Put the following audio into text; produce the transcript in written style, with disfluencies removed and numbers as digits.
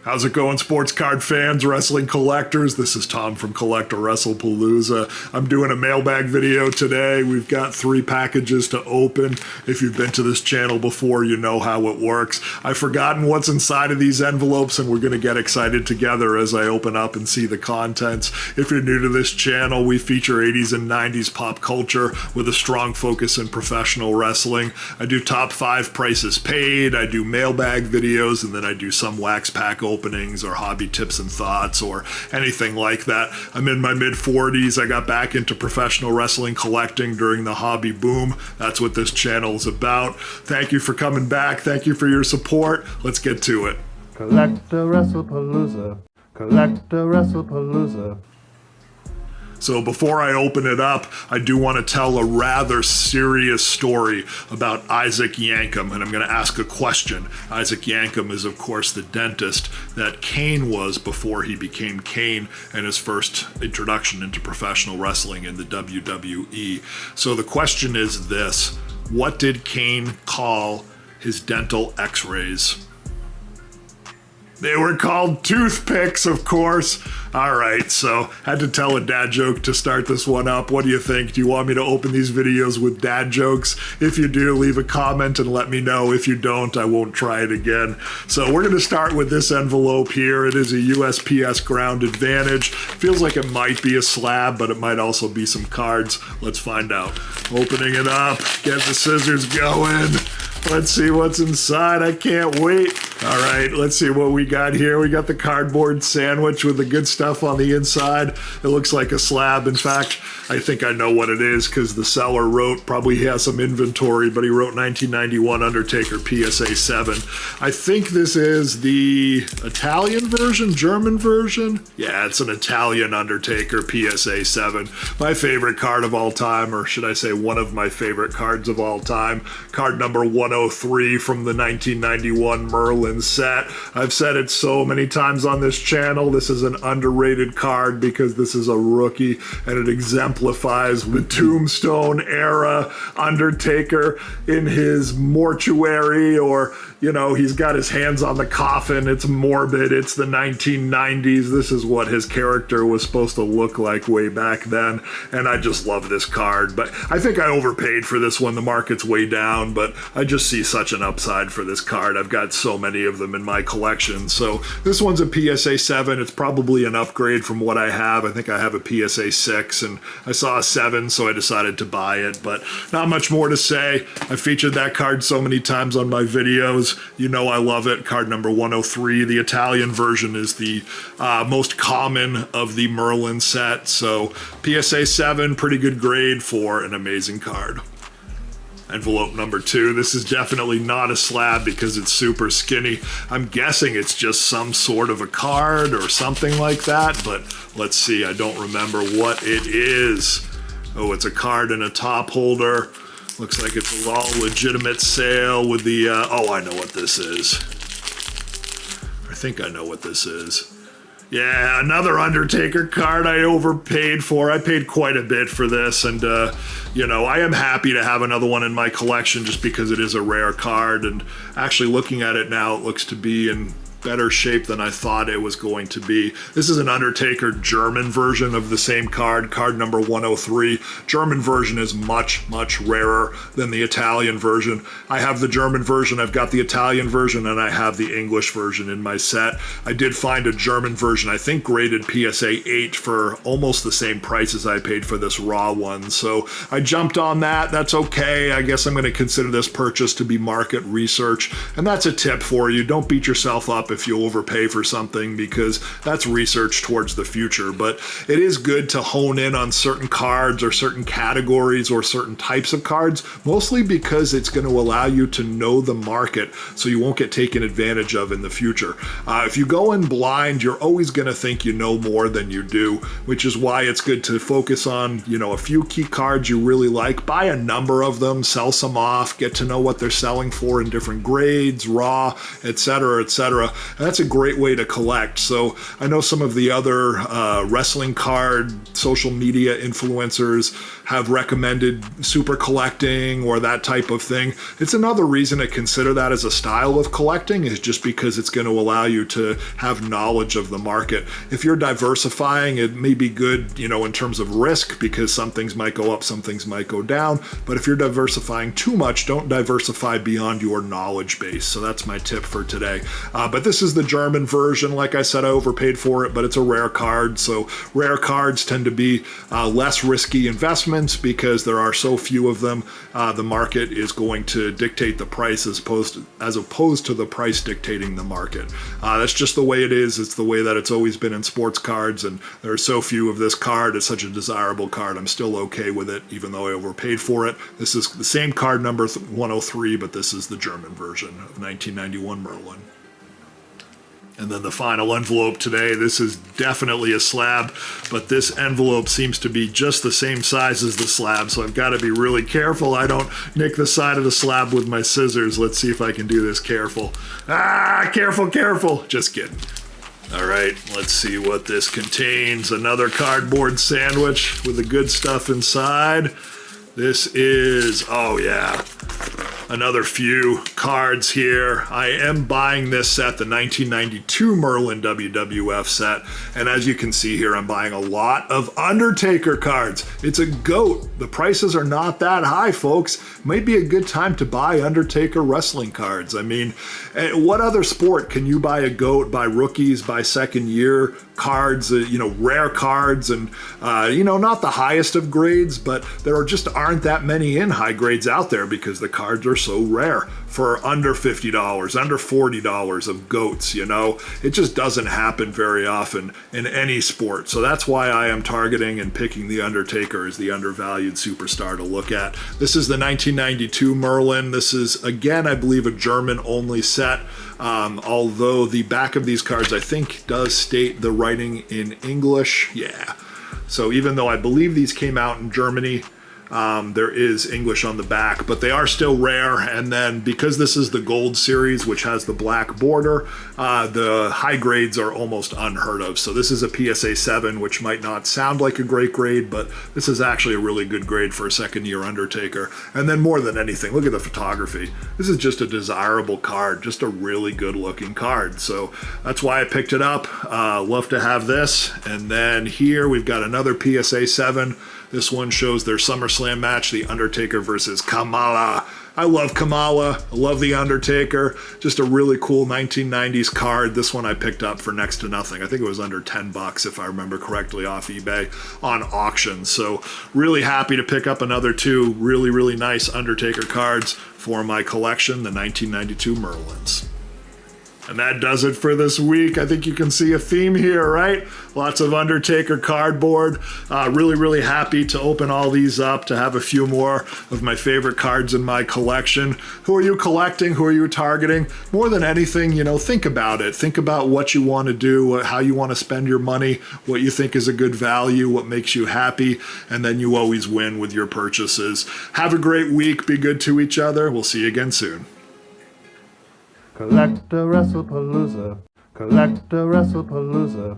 How's it going, sports card fans, wrestling collectors? This is Tom from CollectAWrestlePalooza. I'm doing a mailbag video today. We've got 3 packages to open. If you've been to this channel before, you know how it works. I've forgotten what's inside of these envelopes, and we're going to get excited together as I open up and see the contents. If you're new to this channel, we feature 80s and 90s pop culture with a strong focus in professional wrestling. I do top 5 prices paid, I do mailbag videos, and then I do some wax pack openings or hobby tips and thoughts or anything like that. I'm in my mid-40s. I got back into professional wrestling collecting during the hobby boom. That's what this channel is about. Thank you for coming back. Thank you for your support. Let's get to it. CollectAWrestlePalooza. CollectAWrestlePalooza. So before I open it up, I do want to tell a rather serious story about Isaac Yankem, and I'm going to ask a question. Isaac Yankem is, of course, the dentist that Kane was before he became Kane and his first introduction into professional wrestling in the WWE. So the question is this: what did Kane call his dental x-rays? They were called toothpicks, of course. All right, so had to tell a dad joke to start this one up. What do you think? Do you want me to open these videos with dad jokes? If you do, leave a comment and let me know. If you don't, I won't try it again. So we're going to start with this envelope here. It is a USPS Ground Advantage. Feels like it might be a slab, but it might also be some cards. Let's find out. Opening it up. Get the scissors going. Let's see what's inside. I can't wait. All right, let's see what we got here. We got the cardboard sandwich with the good stuff on the inside. It looks like a slab. In fact, I think I know what it is because the seller wrote, probably has some inventory, but he wrote 1991 Undertaker PSA 7. I think this is the Italian version, German version. Yeah, it's an Italian Undertaker PSA 7. My favorite card of all time, or should I say one of my favorite cards of all time. Card number 103 from the 1991 Merlin set. I've said it so many times on this channel. This is an underrated card because this is a rookie and it exemplifies the Tombstone era Undertaker in his mortuary, or, you know, he's got his hands on the coffin. It's morbid. It's the 1990s. This is what his character was supposed to look like way back then. And I just love this card. But I think I overpaid for this one. The market's way down, but I just see such an upside for this card. I've got so many of them in my collection. So this one's a PSA 7. It's probably an upgrade from what I have. I think I have a PSA 6 and I saw a 7, so I decided to buy it, but not much more to say. I featured that card so many times on my videos. You know I love it. Card number 103. The Italian version is the most common of the Merlin set. So PSA 7, pretty good grade for an amazing card. Envelope number 2. This is definitely not a slab because it's super skinny. I'm guessing it's just some sort of a card or something like that, but let's see. I don't remember what it is. Oh, it's a card and a top holder. Looks like it's a all legitimate sale with the, oh, I know what this is. I think I know what this is. Yeah, another Undertaker card I overpaid for. I paid quite a bit for this, and, you know, I am happy to have another one in my collection just because it is a rare card, and actually looking at it now, it looks to be in better shape than I thought it was going to be. This is an Undertaker German version of the same card, card number 103. German version is much, much rarer than the Italian version. I have the German version, I've got the Italian version, and I have the English version in my set. I did find a German version, I think graded PSA 8 for almost the same price as I paid for this raw one. So I jumped on that. That's okay. I guess I'm going to consider this purchase to be market research. And that's a tip for you. Don't beat yourself up if you overpay for something, because that's research towards the future. But it is good to hone in on certain cards or certain categories or certain types of cards, mostly because it's going to allow you to know the market so you won't get taken advantage of in the future. If you go in blind, you're always going to think you know more than you do, which is why it's good to focus on, you know, a few key cards you really like, buy a number of them, sell some off, get to know what they're selling for in different grades, raw, etc., etc. And that's a great way to collect. So I know some of the other wrestling card social media influencers have recommended super collecting or that type of thing. It's another reason to consider that as a style of collecting, is just because it's going to allow you to have knowledge of the market. If you're diversifying, it may be good, in terms of risk, because some things might go up, some things might go down. But if you're diversifying too much, don't diversify beyond your knowledge base. So that's my tip for today. But this is the German version. Like I said, I overpaid for it, but it's a rare card. So rare cards tend to be less risky investments because there are so few of them. The market is going to dictate the price as opposed to the price dictating the market. That's just the way it is. It's the way that it's always been in sports cards, and there are so few of this card. It's such a desirable card. I'm still okay with it, even though I overpaid for it. This is the same card number 103, but this is the German version of 1991 Merlin. And then the final envelope today. This is definitely a slab, but this envelope seems to be just the same size as the slab, so I've got to be really careful I don't nick the side of the slab with my scissors. Let's see if I can do this careful. Careful. Just kidding. All right, let's see what this contains. Another cardboard sandwich with the good stuff inside. This is, another few cards here. I am buying this set, the 1992 Merlin WWF set. And as you can see here, I'm buying a lot of Undertaker cards. It's a GOAT. The prices are not that high, folks. Might be a good time to buy Undertaker wrestling cards. I mean, what other sport can you buy a GOAT, buy rookies, buy second year cards, rare cards, and, not the highest of grades, but there aren't that many in high grades out there because the cards are so rare for under $50, under $40 of GOATs, It just doesn't happen very often in any sport. So that's why I am targeting and picking the Undertaker as the undervalued superstar to look at. This is the 1992 Merlin. This is, again, I believe a German-only set. Although the back of these cards, I think, does state the writing in English. Yeah. So even though I believe these came out in Germany, there is English on the back, but they are still rare. And then because this is the Gold Series, which has the black border, the high grades are almost unheard of. So this is a PSA 7, which might not sound like a great grade, but this is actually a really good grade for a second year Undertaker. And then more than anything, look at the photography. This is just a desirable card, just a really good looking card. So that's why I picked it up. Love to have this. And then here we've got another PSA 7. This one shows their SummerSlam match, The Undertaker versus Kamala. I love Kamala. I love The Undertaker. Just a really cool 1990s card. This one I picked up for next to nothing. I think it was under $10 if I remember correctly off eBay on auction. So really happy to pick up another two really, really nice Undertaker cards for my collection, the 1992 Merlins. And that does it for this week. I think you can see a theme here, right? Lots of Undertaker cardboard. Really, really happy to open all these up, to have a few more of my favorite cards in my collection. Who are you collecting? Who are you targeting? More than anything, think about it. Think about what you want to do, how you want to spend your money, what you think is a good value, what makes you happy, and then you always win with your purchases. Have a great week. Be good to each other. We'll see you again soon. CollectAWrestlePalooza, CollectAWrestlePalooza.